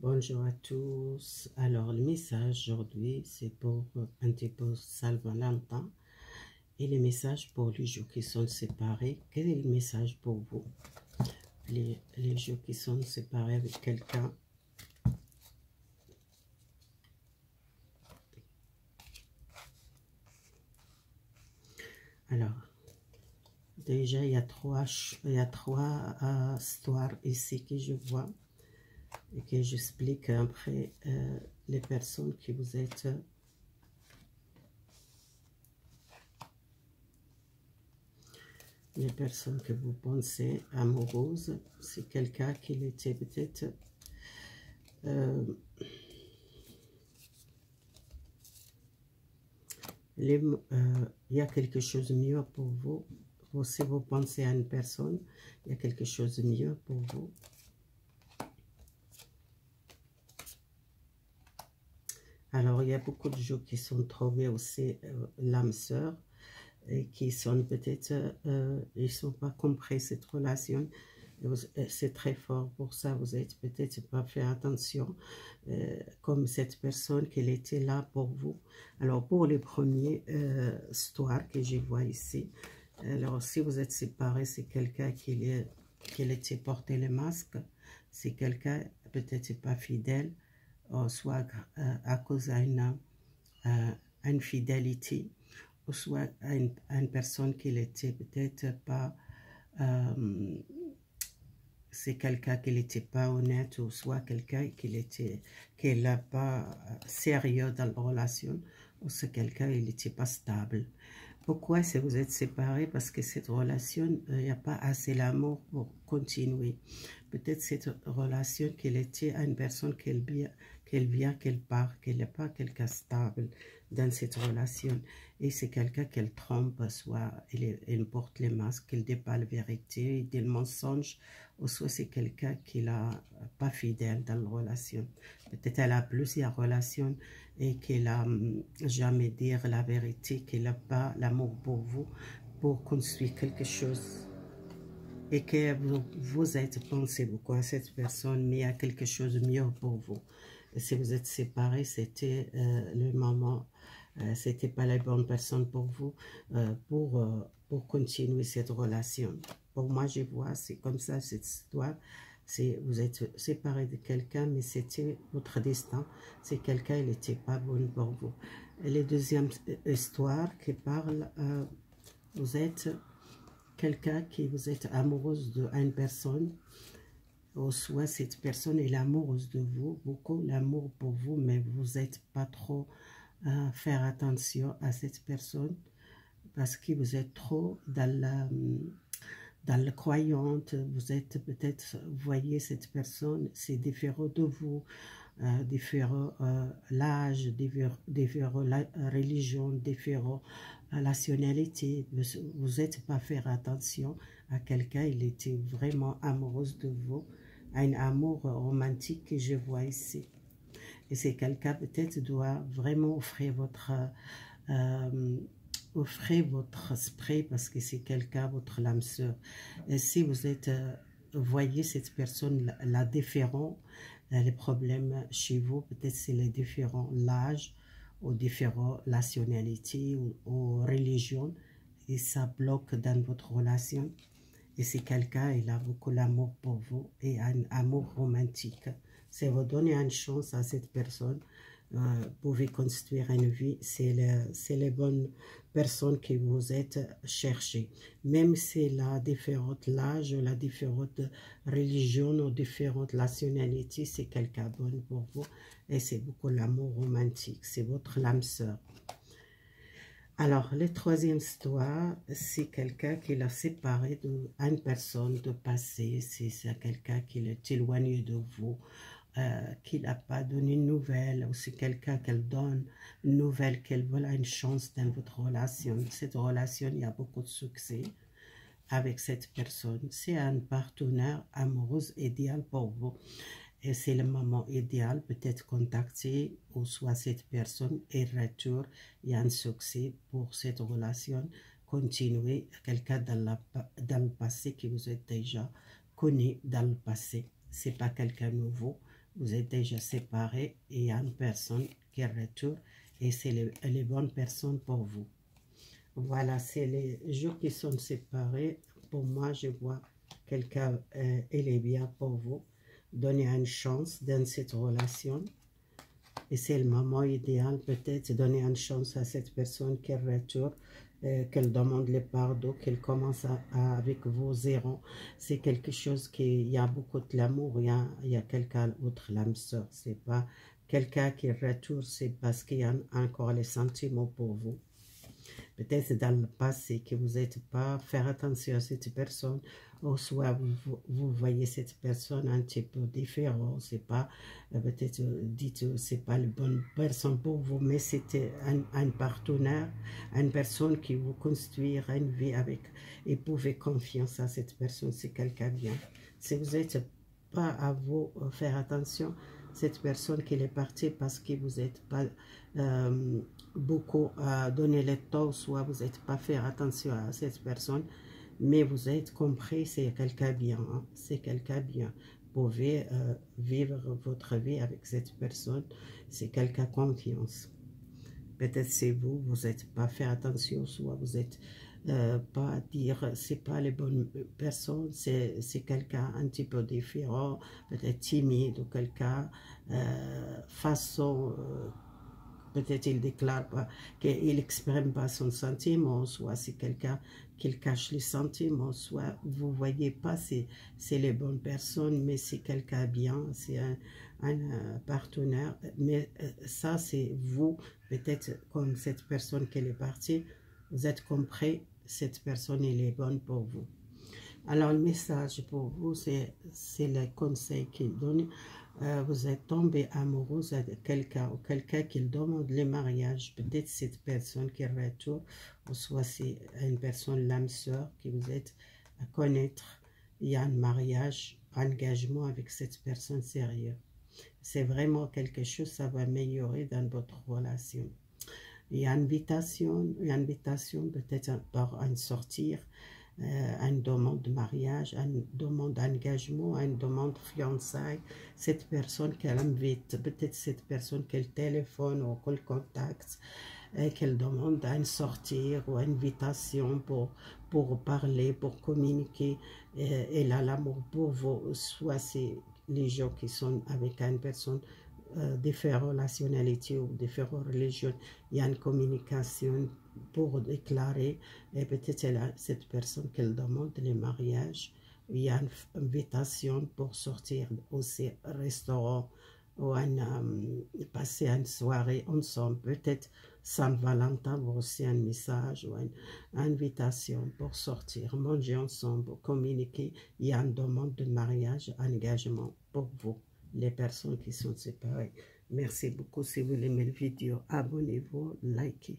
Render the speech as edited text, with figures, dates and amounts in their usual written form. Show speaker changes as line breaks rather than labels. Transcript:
Bonjour à tous. Alors, le message aujourd'hui, c'est pour un dépôt Saint-Valentin et les messages pour les jours qui sont séparés. Quel est le message pour vous? Les jours qui sont séparés avec quelqu'un. Alors, déjà, il y a trois histoires ici que je vois et que j'explique après les personnes qui vous êtes. Les personnes que vous pensez amoureuses, c'est quelqu'un qui était peut-être il y a quelque chose de mieux pour vous. Si vous pensez à une personne, il y a quelque chose de mieux pour vous. Alors, il y a beaucoup de gens qui sont trouvés aussi l'âme sœur et qui sont peut-être, ils ne sont pas compris cette relation. C'est très fort pour ça, vous êtes peut-être pas fait attention, comme cette personne qui était là pour vous. Alors, pour les premières histoires que je vois ici, alors si vous êtes séparés, c'est quelqu'un qui était porté le masque, c'est quelqu'un peut-être pas fidèle, soit à cause d'une infidélité, ou soit à une personne qui n'était peut-être pas, c'est quelqu'un qui n'était pas honnête, ou soit quelqu'un qui n'est pas sérieux dans la relation, ou c'est quelqu'un qui n'était pas stable. Pourquoi si vous êtes séparés? Parce que cette relation, il n'y a pas assez l'amour pour continuer. Peut-être cette relation qu'elle était à une personne qu'elle vient, qu'elle part, qu'elle n'est pas quelqu'un stable dans cette relation. Et c'est quelqu'un qu'elle trompe, soit elle porte les masques, qu'elle dit pas la vérité, des mensonges, ou soit c'est quelqu'un qui n'est pas fidèle dans la relation. Peut-être elle a plusieurs relations et qu'elle n'a jamais dit la vérité, qu'elle n'a pas l'amour pour vous, pour construire quelque chose. Et que vous êtes pensé beaucoup à cette personne, mais il y a quelque chose de mieux pour vous. Et si vous êtes séparés, c'était le moment, c'était pas la bonne personne pour vous, pour continuer cette relation. Pour moi, je vois, c'est comme ça, cette histoire. Vous êtes séparés de quelqu'un, mais c'était votre destin. C'est quelqu'un, il n'était pas bon pour vous. Et la deuxième histoire qui parle, vous êtes quelqu'un qui vous êtes amoureuse d'une personne, ou soit cette personne est amoureuse de vous, beaucoup l'amour pour vous, mais vous n'êtes pas trop à faire attention à cette personne, parce que vous êtes trop dans la croyante, vous êtes peut-être, voyez cette personne, c'est différent de vous, différents l'âge, différents la religion, différents la nationalité. Vous n'êtes pas faire attention à quelqu'un, il était vraiment amoureuse de vous, un amour romantique que je vois ici. Et c'est quelqu'un peut-être doit vraiment offrir votre esprit, parce que c'est quelqu'un, votre âme sœur. Et si vous êtes, voyez cette personne, la différent, les problèmes chez vous, peut-être c'est les différents l'âge, ou différentes nationalités, ou religions, et ça bloque dans votre relation. Et c'est quelqu'un, il a beaucoup d'amour pour vous, et un amour romantique. C'est vous donner une chance à cette personne. Vous pouvez construire une vie, c'est les bonnes personnes que vous êtes cherchées. Même si la différente l'âge, la différente religion ou différentes nationalités, c'est quelqu'un de bon pour vous. Et c'est beaucoup l'amour romantique, c'est votre âme sœur. Alors, la troisième histoire, c'est quelqu'un qui l'a séparé d'une personne de passé, c'est quelqu'un qui est éloigné de vous, qui n'a pas donné une nouvelle, ou c'est quelqu'un qu'elle donne une nouvelle, qu'elle veut une chance dans votre relation. Cette relation, il y a beaucoup de succès avec cette personne. C'est un partenaire amoureux idéal pour vous. Et c'est le moment idéal, peut-être contacter, ou soit cette personne et retour, il y a un succès pour cette relation, continuer quelqu'un dans le passé qui vous êtes déjà connu dans le passé. C'est pas quelqu'un nouveau, vous êtes déjà séparés et il y a une personne qui retourne et c'est les bonnes personnes pour vous. Voilà, c'est les jours qui sont séparés. Pour moi, je vois quelqu'un, il est bien pour vous. Donnez une chance dans cette relation. Et c'est le moment idéal, peut-être, donner une chance à cette personne qui retourne, qu'elle demande le pardon, qu'elle commence avec vous zéro. C'est quelque chose il y a beaucoup de l'amour, il y a quelqu'un d'autre, l'âme sœur. C'est pas quelqu'un qui retourne, c'est parce qu'il y a encore les sentiments pour vous. Peut-être dans le passé que vous n'êtes pas faire attention à cette personne, ou soit vous voyez cette personne un petit peu différente, c'est pas, peut-être dites c'est pas la bonne personne pour vous, mais c'était un partenaire, une personne qui vous construire une vie avec, et pouvez confiance à cette personne, c'est quelqu'un bien. Si vous n'êtes pas à vous faire attention, cette personne qui est partie parce que vous n'êtes pas beaucoup à donner le temps, soit vous n'êtes pas faire attention à cette personne, mais vous êtes compris, c'est quelqu'un bien, hein? C'est quelqu'un bien. Vous pouvez vivre votre vie avec cette personne, c'est quelqu'un confiance. Peut-être c'est vous, vous n'êtes pas fait attention, soit vous n'êtes pas dire, c'est pas les bonnes personnes, c'est quelqu'un un petit peu différent, peut-être timide ou quelqu'un façon, peut-être il déclare pas, qu'il n'exprime pas son sentiment, soit c'est quelqu'un qui cache les sentiments, soit vous voyez pas, c'est les bonnes personnes, mais c'est quelqu'un bien, c'est un partenaire, mais ça c'est vous, peut-être comme cette personne qui est partie, vous êtes compris, cette personne elle est bonne pour vous. Alors le message pour vous, c'est le conseil qu'il donne. Vous êtes tombé amoureuse de quelqu'un ou quelqu'un qui demande le mariage, peut-être cette personne qui retourne, ou soit c'est une personne, l'âme sœur, qui vous êtes à connaître. Il y a un mariage, engagement avec cette personne sérieuse. C'est vraiment quelque chose, ça va améliorer dans votre relation. Il y a une invitation peut-être par un sortir, une demande de mariage, une demande d'engagement, une demande de fiançailles. Cette personne qu'elle invite, peut-être cette personne qu'elle téléphone ou qu'elle contacte, qu'elle demande à sortir ou une invitation pour parler, pour communiquer. Elle a l'amour pour vous, soit c'est les gens qui sont avec une personne différentes nationalités ou différentes religions, il y a une communication pour déclarer, et peut-être cette personne qu'elle demande le mariage, il y a une invitation pour sortir aussi au restaurant ou passer une soirée ensemble, peut-être Saint-Valentin, aussi un message ou une invitation pour sortir, manger ensemble, communiquer, il y a une demande de mariage, engagement pour vous, les personnes qui sont séparées. Merci beaucoup. Si vous aimez la vidéo, abonnez-vous, likez.